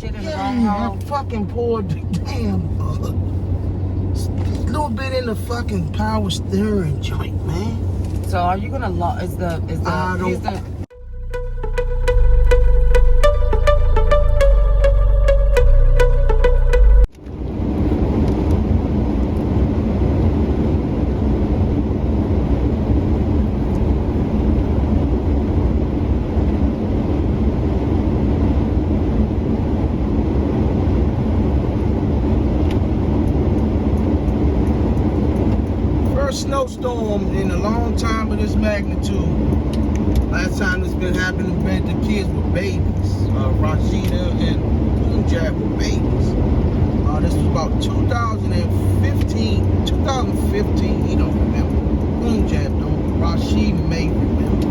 shit in the wrong hole. I fucking poured the damn little bit in the fucking power steering joint, man. So are you gonna I don't. Snowstorm in a long time of this magnitude. Last time it's been happening, the kids were babies. Rashida and Punjab were babies. This was about 2015. 2015, he don't remember. Punjab don't. Rashid may remember.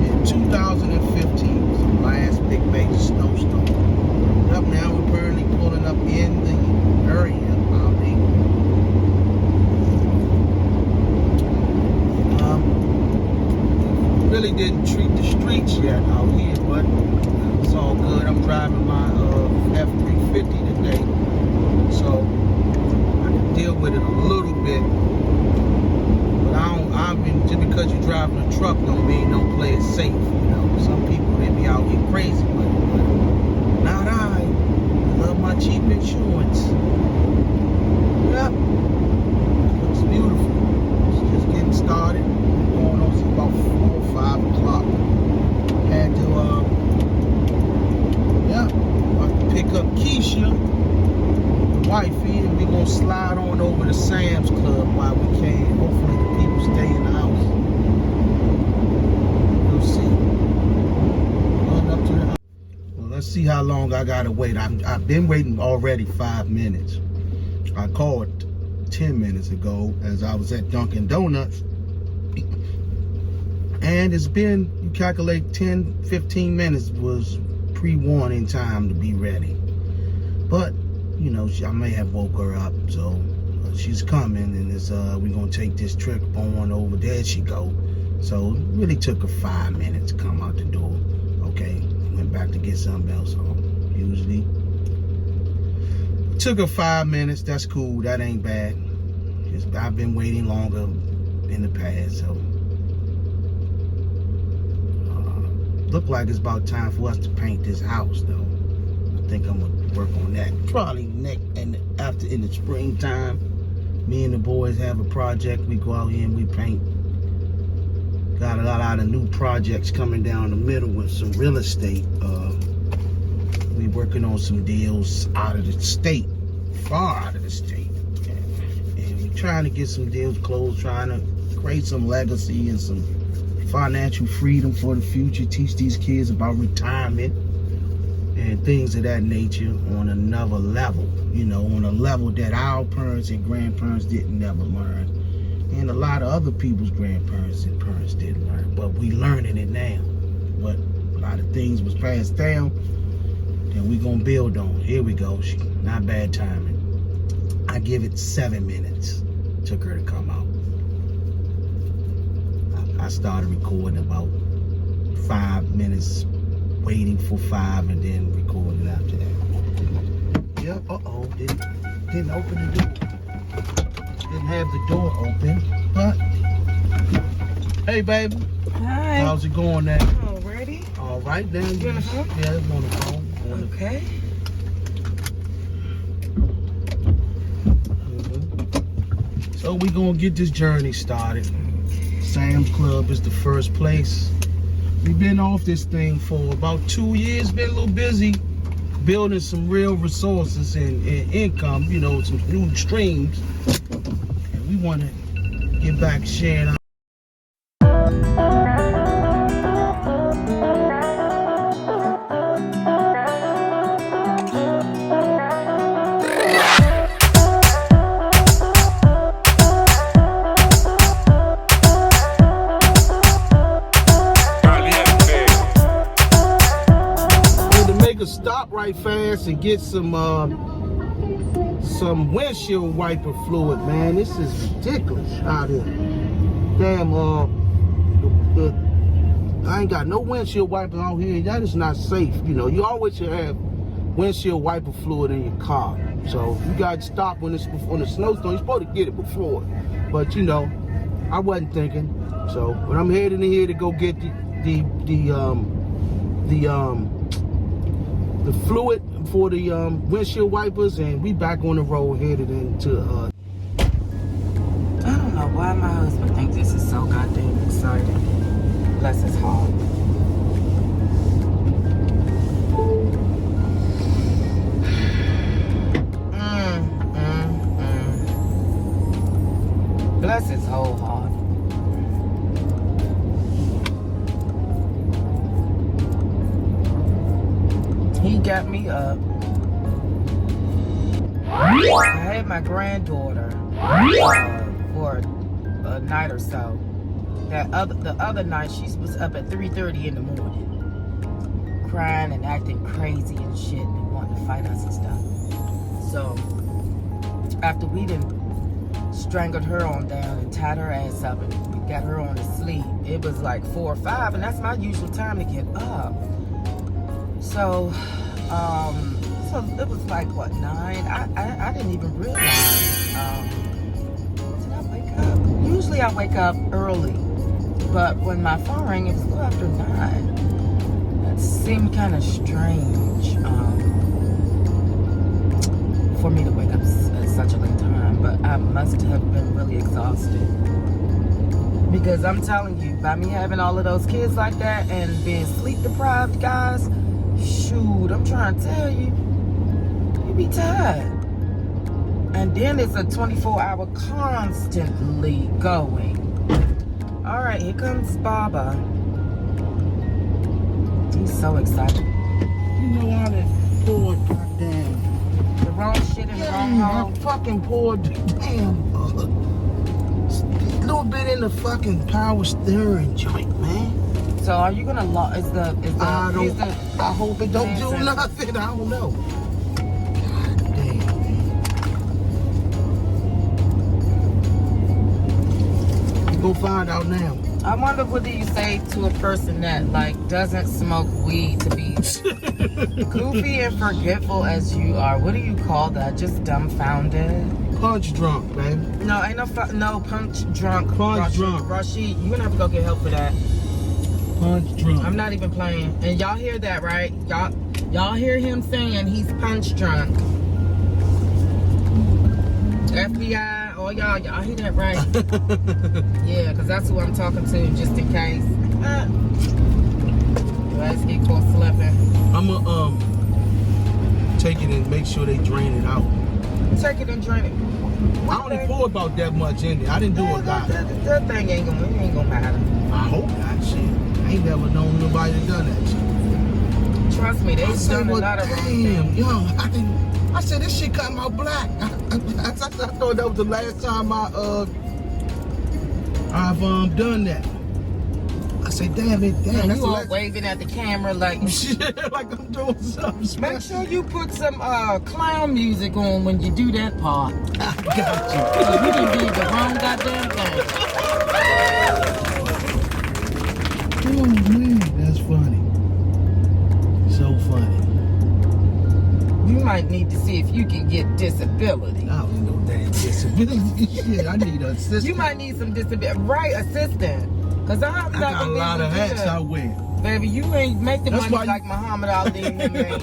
In 2015 was the last big major snowstorm. Up now, we're currently pulling up in the area. Really didn't treat the streets yet out here, but it's all good. I'm driving my F350 today, so I can deal with it a little bit. But just because you're driving a truck don't mean don't play it safe. You know, some people they be out here crazy, but not I. I love my cheap insurance. Yep, looks beautiful. It's just getting started. Going on to about 4 or 5 o'clock. Had to, pick up Keisha, the wifey, and we gonna slide on over to Sam's Club while we can. Hopefully the people stay in the house. We'll see. Going up to the house. Well, let's see how long I gotta wait. I've been waiting already 5 minutes. I called 10 minutes ago as I was at Dunkin' Donuts. And it's been, you calculate 10, 15 minutes was pre-warning time to be ready. But, you know, I may have woke her up, so she's coming, and we're going to take this trip on over. There she go. So it really took her 5 minutes to come out the door. Okay, went back to get something else on, usually. Took her 5 minutes, that's cool, that ain't bad. I've been waiting longer in the past, so. Look like it's about time for us to paint this house, though. I think I'm gonna work on that probably in the springtime. Me and the boys have a project. We go out here and we paint. Got a lot of new projects coming down the middle with some real estate. We working on some deals out of the state, far out of the state, and we trying to get some deals closed, trying to create some legacy and some financial freedom for the future, teach these kids about retirement and things of that nature on another level, you know, on a level that our parents and grandparents didn't never learn, and a lot of other people's grandparents and parents didn't learn, but we learning it now. But a lot of things was passed down, and we gonna build on. Here we go. Not bad timing. I give it 7 minutes. Took her to come out. I started recording about 5 minutes, waiting for 5, and then recording after that. Yep, didn't open the door. Didn't have the door open, but hey, baby. Hi. How's it going now? Oh, ready? All right, then. You on the phone? Yeah, I'm on the phone. Okay. So we gonna get this journey started. Sam's Club is the first place. We've been off this thing for about 2 years, been a little busy building some real resources and income, you know, some new streams. And we want to get back sharing our stop right fast and get some windshield wiper fluid, man. This is ridiculous out here. Damn, I ain't got no windshield wiper out here. That is not safe. You know, you always should have windshield wiper fluid in your car. So you got to stop when it's on the snowstorm. You're supposed to get it before, but you know, I wasn't thinking. So, but I'm heading in here to go get the fluid for the windshield wipers, and we back on the road headed into. I don't know why my husband thinks this is so goddamn exciting. Bless his heart. Bless his whole heart. He got me up. I had my granddaughter for a night or so. The other night, she was up at 3:30 in the morning, crying and acting crazy and shit, and wanting to fight us and stuff. So after we done strangled her on down and tied her ass up and we got her on to sleep, it was like 4 or 5, and that's my usual time to get up. So so it was like what, 9? I didn't even realize. Did I wake up? Usually I wake up early, but when my phone rang, it was a little after 9. That seemed kind of strange for me to wake up at such a late time, but I must have been really exhausted. Because I'm telling you, by me having all of those kids like that and being sleep deprived, guys, shoot, I'm trying to tell you, you be tired. And then it's a 24-hour constantly going. All right, here comes Baba. He's so excited. You know how that poor goddamn. The wrong shit in the wrong hole. I fucking poured the damn little bit in the fucking power steering joint, man. So are you gonna I hope it don't do nothing. I don't know. God damn, man. You gonna find out now. I wonder what do you say to a person that like doesn't smoke weed to be goofy and forgetful as you are? What do you call that? Just dumbfounded? Punch drunk, man. No, ain't no punch drunk. Punch drunk. Rashid, you're gonna have to go get help for that. Punch drunk. I'm not even playing. And y'all hear that, right? Y'all hear him saying he's punch drunk. FBI, all y'all hear that, right? Yeah, because that's who I'm talking to, just in case. Your ass get caught slipping. I'ma take it and make sure they drain it out. Take it and drain it. I only poured about that much in there. I didn't do a lot. That thing ain't gonna matter. I hope not, shit. I ain't never known nobody that done that shit. Trust me, they've done a lot of wrong things. Yo, I said this shit come out black. I thought that was the last time I've done that. I said, damn, that's you all waving at the camera like like I'm doing something special. Make sure you put some clown music on when you do that part. I got you. You done did the wrong goddamn thing. Oh man, that's funny. So funny. You might need to see if you can get disability. I don't know that disability shit. I need an assistant. You might need some disability, right? Assistant. Cause I'm not got a lot of hats I wear. Baby, you ain't make the That's money why like Muhammad Ali and them ain't.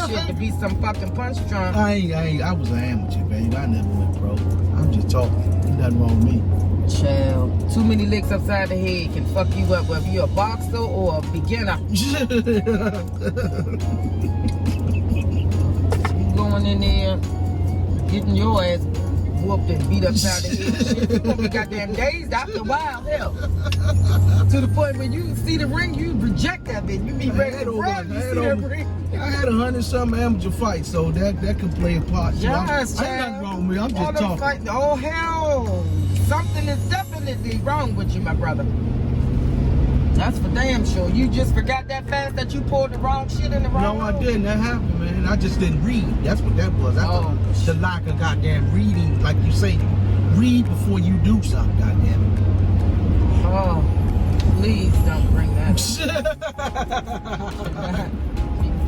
Shit, to be some fucking punch drunk. I was an amateur, baby. I never went pro. I'm just talking. Ain't nothing wrong with me. Chill. Too many licks upside the head can fuck you up, whether you're a boxer or a beginner. You going in there, getting your ass whooped and beat upside the head. Shit, you gonna be goddamn dazed after a while, hell. To the point when you see the ring, you reject that bitch. You be ready to run. You see that ring. I had 100-something amateur fights, so that could play a part. Yes, ain't nothing wrong with me. I'm just talking. Fighting, oh hell, something is definitely wrong with you, my brother. That's for damn sure. You just forgot that fast that you poured the wrong shit in the wrong. No, I didn't. That happened, man. I just didn't read. That's what that was. I thought the lack of goddamn reading, like you say, read before you do something. Goddamn it. Oh, please don't bring that.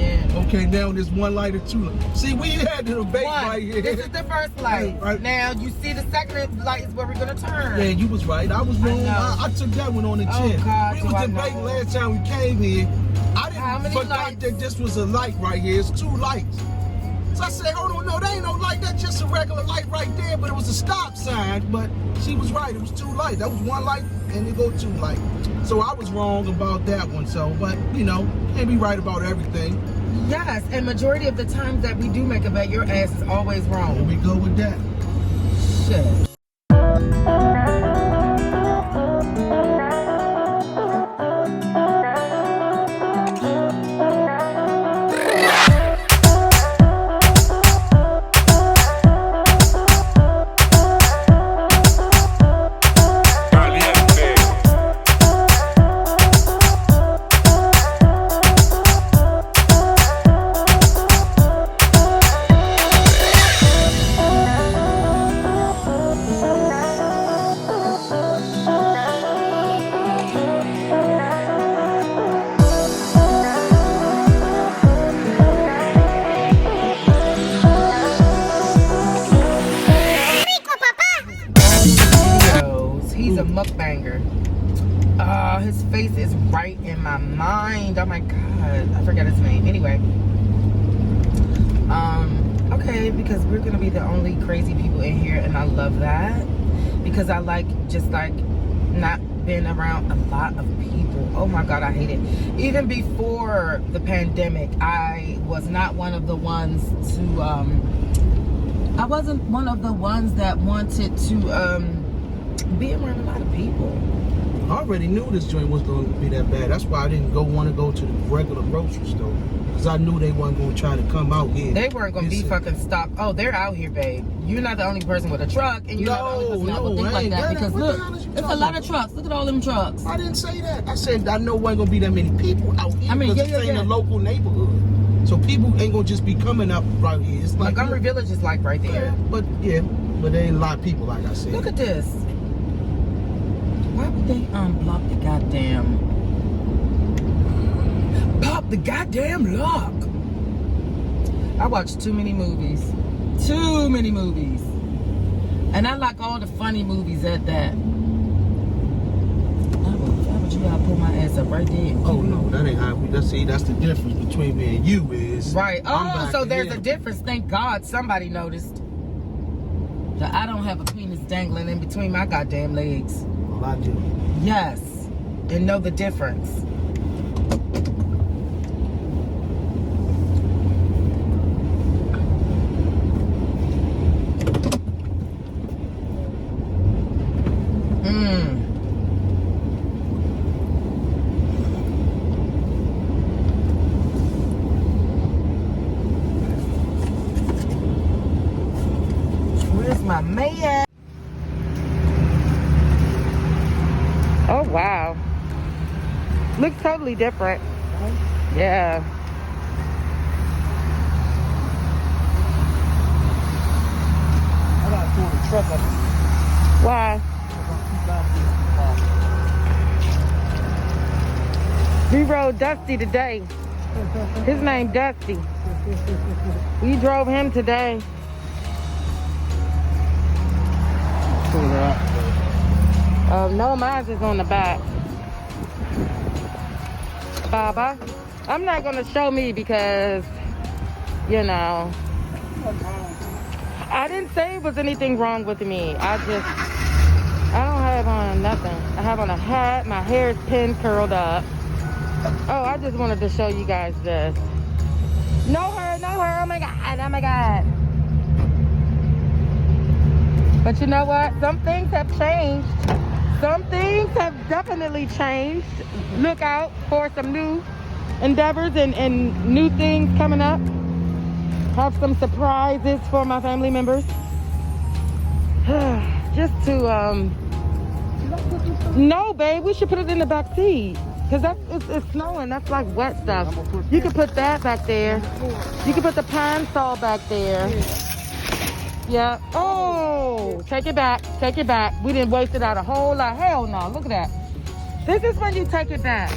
Yeah. Okay, now there's one light or two lights. See, we had the debate One. right here. This is the first light. Right. Now you see the second light is where we're gonna turn. Yeah, you was right. I was wrong. know. I took that one on the Oh, chin. God, We do was I debating know. last time we came here. I How didn't many forgot lights? that this was a light right here. It's two lights. So I said, hold on, no, that ain't no light. That's just a regular light right there. But it was a stop sign. But she was right. It was two lights. That was one light, and it go two lights. So I was wrong about that one. So, but you know, can't be right about everything. Yes, and majority of the times that we do make a bet, your ass is always Here wrong. we go with that. Shit. He's a mukbanger. His face is right in my mind. Oh my god, I forgot his name. Anyway, okay, because we're gonna be the only crazy people in here, and I love that because I like just like not being around a lot of people. Oh my god, I hate it. Even before the pandemic, I was not one of the ones to I wasn't one of the ones that wanted to be around a lot of people. I already knew this joint was going to be that bad. That's why I didn't want to go to the regular grocery store. Because I knew they weren't going to try to come out here. They weren't going to be fucking stopped. Oh, they're out here, babe. You're not the only person with a truck. And you're not the only person that would think like that. Because look, it's a lot of trucks. Look at all them trucks. I didn't say that. I said I know wasn't going to be that many people out here. I mean, because this ain't a local neighborhood. So people ain't going to just be coming up right here. It's like Montgomery Village is like right there. But there ain't a lot of people, like I said. Look at this. Why would they unblock the goddamn... Pop the goddamn lock. I watch too many movies. Too many movies. And I like all the funny movies at that. Why would you gotta pull my ass up right there? Oh no, that ain't how we. That's the difference between me and you is. Right. Oh, so there's here. a difference. Thank God somebody noticed that I don't have a penis dangling in between my goddamn legs. Well, I do. Yes, and know the difference. Where's my man? Oh wow, looks totally different. Yeah. I gotta pull the truck up. Why? We rode Dusty today. His name Dusty. We drove him today. Pull her out. No, mine is on the back. Baba, I'm not gonna show me because, you know, I didn't say it was anything wrong with me. I don't have on nothing. I have on a hat, my hair is pin curled up. Oh, I just wanted to show you guys this. No her, oh my God, oh my God. But you know what? Some things have changed. Some things have definitely changed. Look out for some new endeavors and new things coming up. Have some surprises for my family members. Just to, no, babe, we should put it in the back seat. Cause it's snowing, that's like wet stuff. You can put that back there. You can put the pine saw back there. Yeah. Oh, take it back. Take it back. We didn't waste it out a whole lot. Hell no. Look at that. This is when you take it back.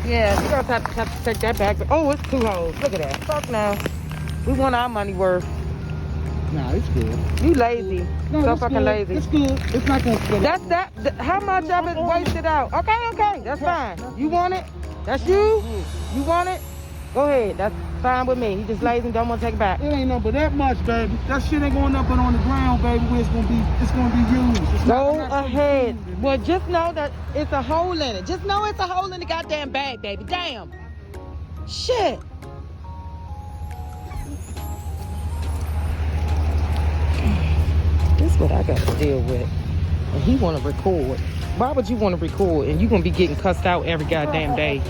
Yeah, you guys have to take that back. Oh, it's 2 holes. Look at that. Fuck no. We want our money worth. Nah, it's good. You lazy. No, So it's fucking good. lazy. It's good. It's not gonna split. That's that. How much of it wasted out? Okay. That's fine. You want it? That's you? You want it? Go ahead. That's fine with me. He just lazy and don't want to take it back. It ain't no but that much, baby. That shit ain't going up and on the ground, baby, where it's gonna be used. It's Go not gonna be ahead. used. Well, just know that it's a hole in it. Just know it's a hole in the goddamn bag, baby. Damn. Shit. This is what I got to deal with. And he want to record. Why would you want to record and you going to be getting cussed out every goddamn day?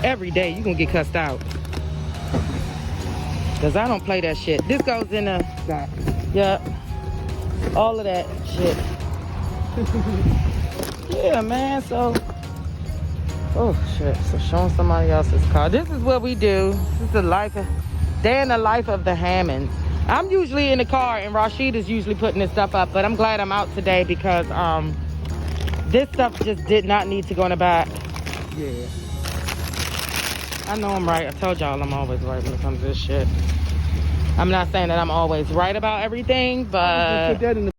Every day you going to get cussed out. Because I don't play that shit. This goes in a... Yeah. All of that shit. Yeah, man. So... Oh, shit. So showing somebody else's car. This is what we do. This is the life of... Day in the life of the Hammonds. I'm usually in the car and Rashid is usually putting this stuff up, but I'm glad I'm out today because this stuff just did not need to go in the back. Yeah. I know I'm right. I told y'all I'm always right when it comes to this shit. I'm not saying that I'm always right about everything, but... Put that in the